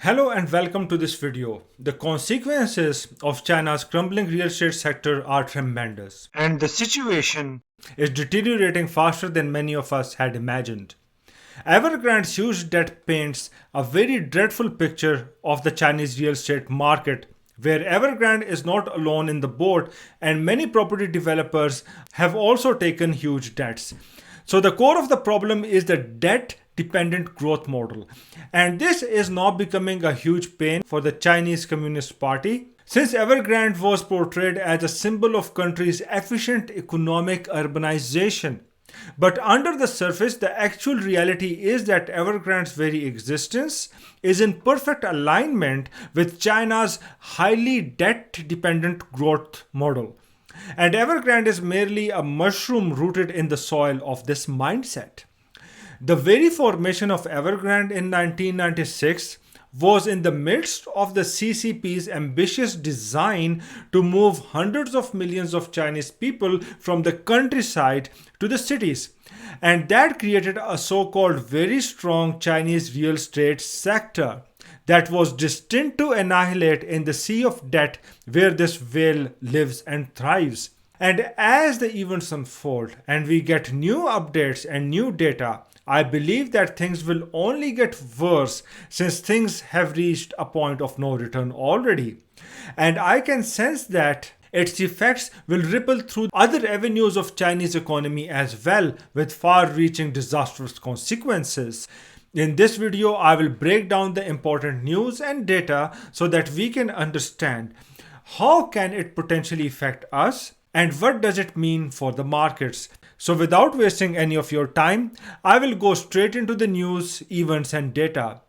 Hello and welcome to this video. The consequences of China's crumbling real estate sector are tremendous, and the situation is deteriorating faster than many of us had imagined. Evergrande's huge debt paints a very dreadful picture of the Chinese real estate market, where Evergrande is not alone in the boat, and many property developers have also taken huge debts. So, the core of the problem is the debt dependent growth model. And this is now becoming a huge pain for the Chinese Communist Party. Since Evergrande was portrayed as a symbol of country's efficient economic urbanization. But under the surface, the actual reality is that Evergrande's very existence is in perfect alignment with China's highly debt dependent growth model. And Evergrande is merely a mushroom rooted in the soil of this mindset. The very formation of Evergrande in 1996 was in the midst of the CCP's ambitious design to move hundreds of millions of Chinese people from the countryside to the cities. And that created a so-called very strong Chinese real estate sector that was destined to annihilate in the sea of debt where this whale lives and thrives. And as the events unfold and we get new updates and new data, I believe that things will only get worse since things have reached a point of no return already. And I can sense that its effects will ripple through other avenues of Chinese economy as well, with far-reaching disastrous consequences. In this video, I will break down the important news and data so that we can understand how can it potentially affect us and what does it mean for the markets. So without wasting any of your time, I will go straight into the news, events and data.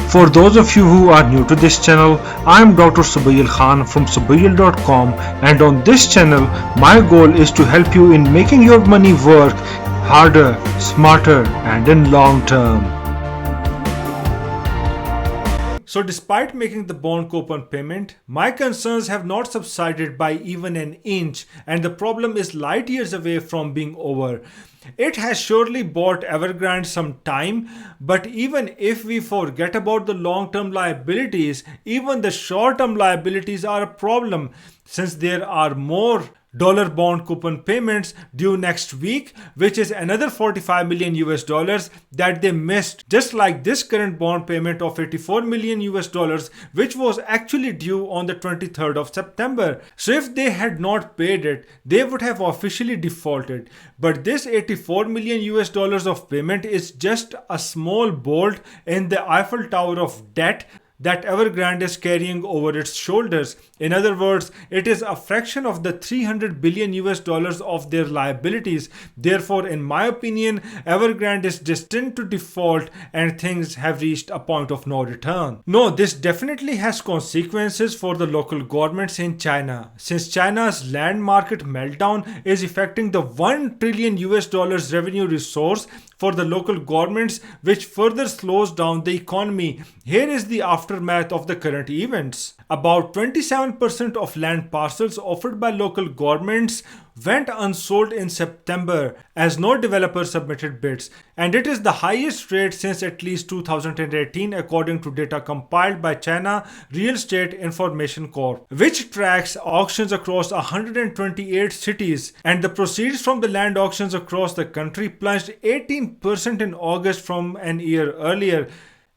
For those of you who are new to this channel, I am Dr. Subayil Khan from Subayil.com, and on this channel, my goal is to help you in making your money work harder, smarter and in long term. So despite making the bond coupon payment, my concerns have not subsided by even an inch, and the problem is light years away from being over. It has surely bought Evergrande some time, but even if we forget about the long-term liabilities, even the short-term liabilities are a problem, since there are more dollar bond coupon payments due next week, which is another 45 million US dollars that they missed, just like this current bond payment of 84 million US dollars, which was actually due on the 23rd of September. So if they had not paid it, they would have officially defaulted. But this 84 million US dollars of payment is just a small bolt in the Eiffel Tower of debt that Evergrande is carrying over its shoulders. In other words, it is a fraction of the 300 billion US dollars of their liabilities. Therefore, in my opinion, Evergrande is destined to default and things have reached a point of no return. No, this definitely has consequences for the local governments in China, since China's land market meltdown is affecting the 1 trillion US dollars revenue resource for the local governments, which further slows down the economy. Here is the aftermath of the current events. About 27% of land parcels offered by local governments went unsold in September as no developer submitted bids, and it is the highest rate since at least 2018 according to data compiled by China Real Estate Information Corp, which tracks auctions across 128 cities, and the proceeds from the land auctions across the country plunged 18% in August from an year earlier,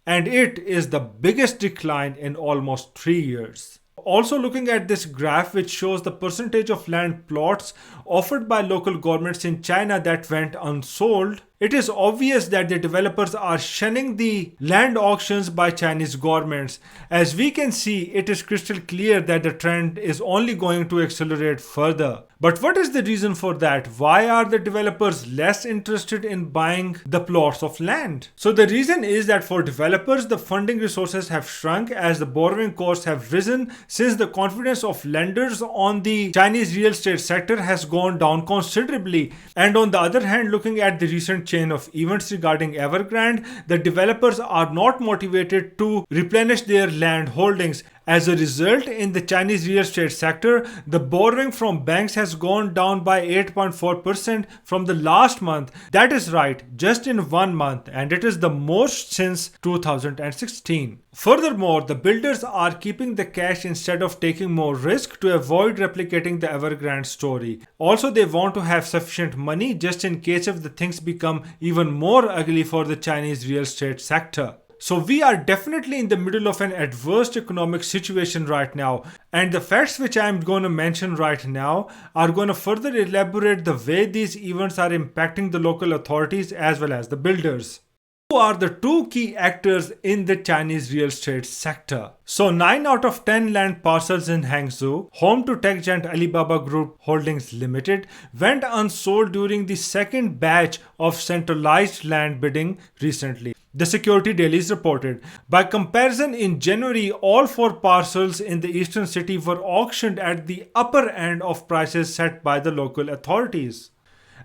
and it is the biggest decline in almost 3 years. Also looking at this graph, which shows the percentage of land plots offered by local governments in China that went unsold, it is obvious that the developers are shunning the land auctions by Chinese governments. As we can see, it is crystal clear that the trend is only going to accelerate further. But what is the reason for that? Why are the developers less interested in buying the plots of land? So the reason is that for developers, the funding resources have shrunk as the borrowing costs have risen, since the confidence of lenders on the Chinese real estate sector has gone down considerably. And on the other hand, looking at the recent chain of events regarding Evergrande, the developers are not motivated to replenish their land holdings. As a result, in the Chinese real estate sector, the borrowing from banks has gone down by 8.4% from the last month. That is right, just in 1 month, and it is the most since 2016. Furthermore, the builders are keeping the cash instead of taking more risk to avoid replicating the Evergrande story. Also, they want to have sufficient money just in case if the things become even more ugly for the Chinese real estate sector. So we are definitely in the middle of an adverse economic situation right now, and the facts which I am going to mention right now are going to further elaborate the way these events are impacting the local authorities as well as the builders. Who are the two key actors in the Chinese real estate sector? So 9 out of 10 land parcels in Hangzhou, home to tech giant Alibaba Group Holdings Limited, went unsold during the second batch of centralized land bidding recently. The Security Dailies reported. By comparison, in January, all 4 parcels in the eastern city were auctioned at the upper end of prices set by the local authorities.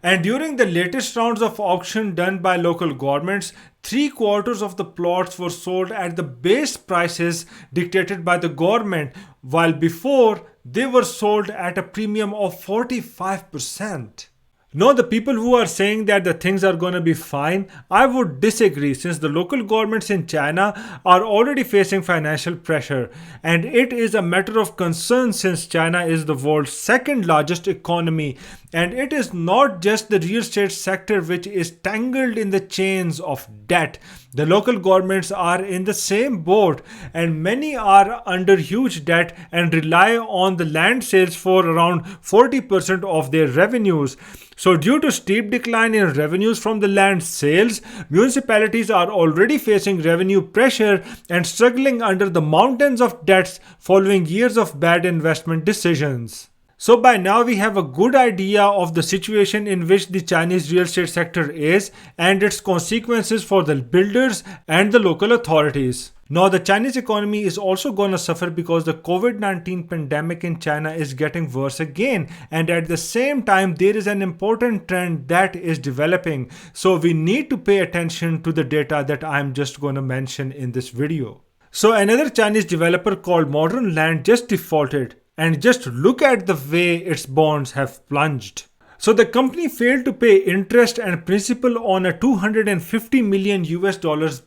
And during the latest rounds of auction done by local governments, 3/4 of the plots were sold at the base prices dictated by the government, while before they were sold at a premium of 45%. No, the people who are saying that the things are going to be fine, I would disagree, since the local governments in China are already facing financial pressure, and it is a matter of concern since China is the world's second largest economy, and it is not just the real estate sector which is tangled in the chains of debt. The local governments are in the same boat, and many are under huge debt and rely on the land sales for around 40% of their revenues. So due to steep decline in revenues from the land sales, municipalities are already facing revenue pressure and struggling under the mountains of debts following years of bad investment decisions. So by now we have a good idea of the situation in which the Chinese real estate sector is and its consequences for the builders and the local authorities. Now the Chinese economy is also going to suffer because the COVID-19 pandemic in China is getting worse again, and at the same time there is an important trend that is developing. So we need to pay attention to the data that I'm just going to mention in this video. So another Chinese developer called Modern Land just defaulted. And just look at the way its bonds have plunged. So the company failed to pay interest and principal on a $250 million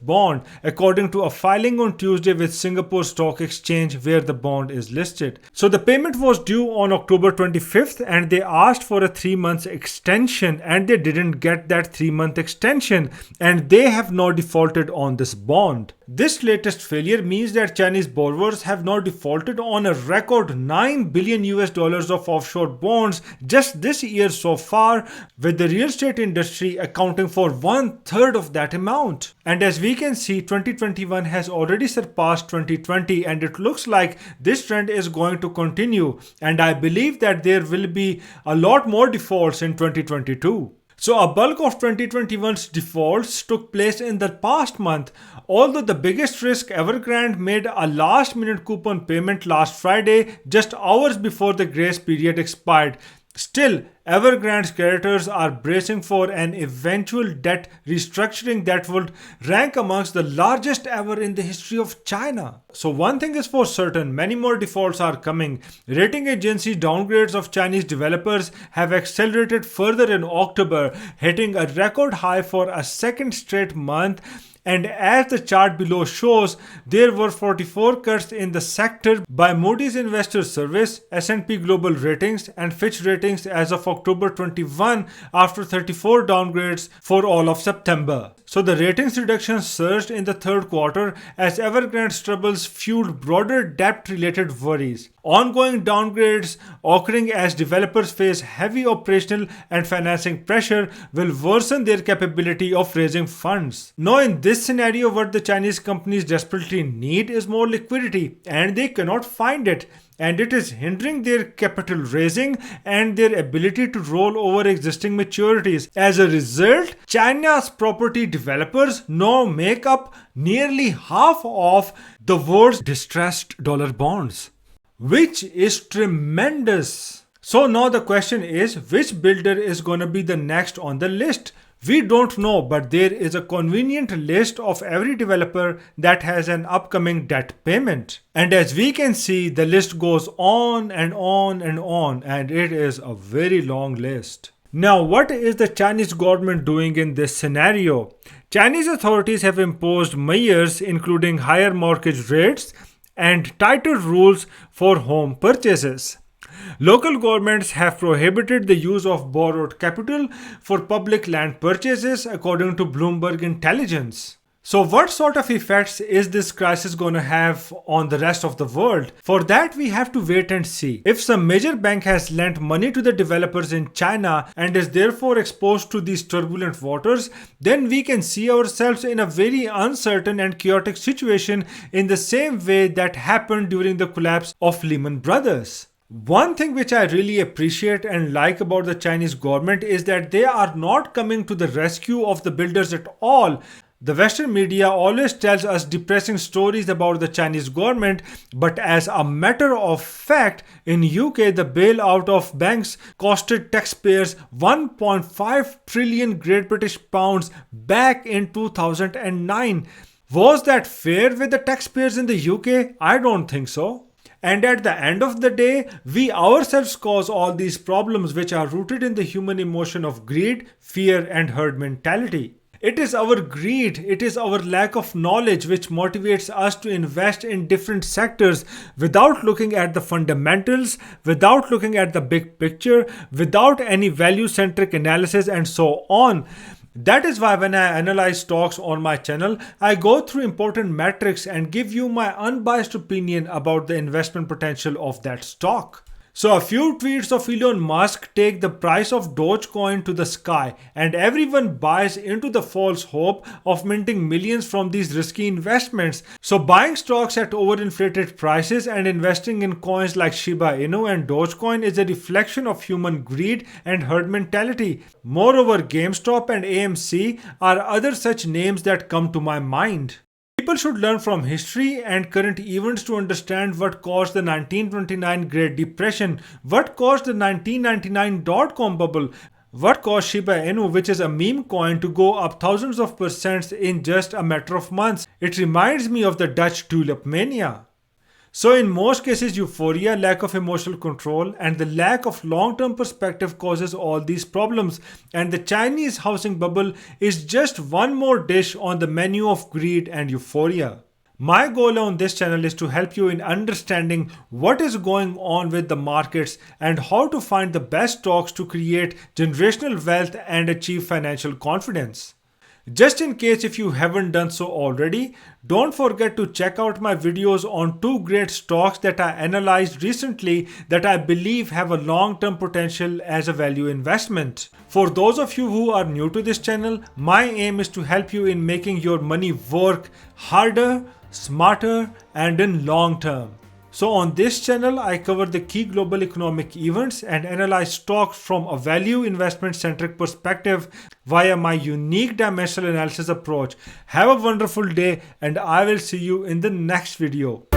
bond, according to a filing on Tuesday with Singapore Stock Exchange where the bond is listed. So the payment was due on October 25th and they asked for a 3-month extension, and they didn't get that 3-month extension, and they have now defaulted on this bond. This latest failure means that Chinese borrowers have now defaulted on a record $9 billion of offshore bonds just this year so far, with the real estate industry accounting for 1/3 of that amount. And as we can see, 2021 has already surpassed 2020, and it looks like this trend is going to continue, and I believe that there will be a lot more defaults in 2022. So a bulk of 2021's defaults took place in the past month, although the biggest risk, Evergrande, made a last-minute coupon payment last Friday, just hours before the grace period expired. Still, Evergrande's creditors are bracing for an eventual debt restructuring that would rank amongst the largest ever in the history of China. So one thing is for certain, many more defaults are coming. Rating agency downgrades of Chinese developers have accelerated further in October, hitting a record high for a second straight month. And as the chart below shows, there were 44 cuts in the sector by Moody's Investors Service, S&P Global Ratings, and Fitch Ratings as of October 21 after 34 downgrades for all of September. So the ratings reduction surged in the third quarter as Evergrande's troubles fueled broader debt-related worries. Ongoing downgrades occurring as developers face heavy operational and financing pressure will worsen their capability of raising funds. Now in this scenario, what the Chinese companies desperately need is more liquidity, and they cannot find it. And it is hindering their capital raising and their ability to roll over existing maturities. As a result, China's property developers now make up nearly half of the world's distressed dollar bonds, which is tremendous. So now the question is, which builder is going to be the next on the list? We don't know, but there is a convenient list of every developer that has an upcoming debt payment. And as we can see, the list goes on and on and on, and it is a very long list. Now, what is the Chinese government doing in this scenario? Chinese authorities have imposed measures including higher mortgage rates and tighter rules for home purchases. Local governments have prohibited the use of borrowed capital for public land purchases, according to Bloomberg Intelligence. So, what sort of effects is this crisis going to have on the rest of the world? For that, we have to wait and see. If some major bank has lent money to the developers in China and is therefore exposed to these turbulent waters, then we can see ourselves in a very uncertain and chaotic situation in the same way that happened during the collapse of Lehman Brothers. One thing which I really appreciate and like about the Chinese government is that they are not coming to the rescue of the builders at all. The Western media always tells us depressing stories about the Chinese government, but as a matter of fact, in UK the bailout of banks costed taxpayers 1.5 trillion Great British pounds back in 2009. Was that fair with the taxpayers in the UK? I don't think so. And at the end of the day, we ourselves cause all these problems which are rooted in the human emotion of greed, fear, and herd mentality. It is our greed, it is our lack of knowledge which motivates us to invest in different sectors without looking at the fundamentals, without looking at the big picture, without any value-centric analysis, and so on. That is why when I analyze stocks on my channel, I go through important metrics and give you my unbiased opinion about the investment potential of that stock. So a few tweets of Elon Musk take the price of Dogecoin to the sky, and everyone buys into the false hope of minting millions from these risky investments. So buying stocks at overinflated prices and investing in coins like Shiba Inu and Dogecoin is a reflection of human greed and herd mentality. Moreover, GameStop and AMC are other such names that come to my mind. People should learn from history and current events to understand what caused the 1929 Great Depression, what caused the 1999 dot-com bubble, what caused Shiba Inu, which is a meme coin, to go up thousands of percent in just a matter of months. It reminds me of the Dutch tulip mania. So in most cases, euphoria, lack of emotional control, and the lack of long-term perspective causes all these problems. And the Chinese housing bubble is just one more dish on the menu of greed and euphoria. My goal on this channel is to help you in understanding what is going on with the markets and how to find the best stocks to create generational wealth and achieve financial confidence. Just in case if you haven't done so already, don't forget to check out my videos on two great stocks that I analyzed recently that I believe have a long-term potential as a value investment. For those of you who are new to this channel, my aim is to help you in making your money work harder, smarter, and in long term. So on this channel, I cover the key global economic events and analyze stocks from a value investment centric perspective via my unique dimensional analysis approach. Have a wonderful day, and I will see you in the next video.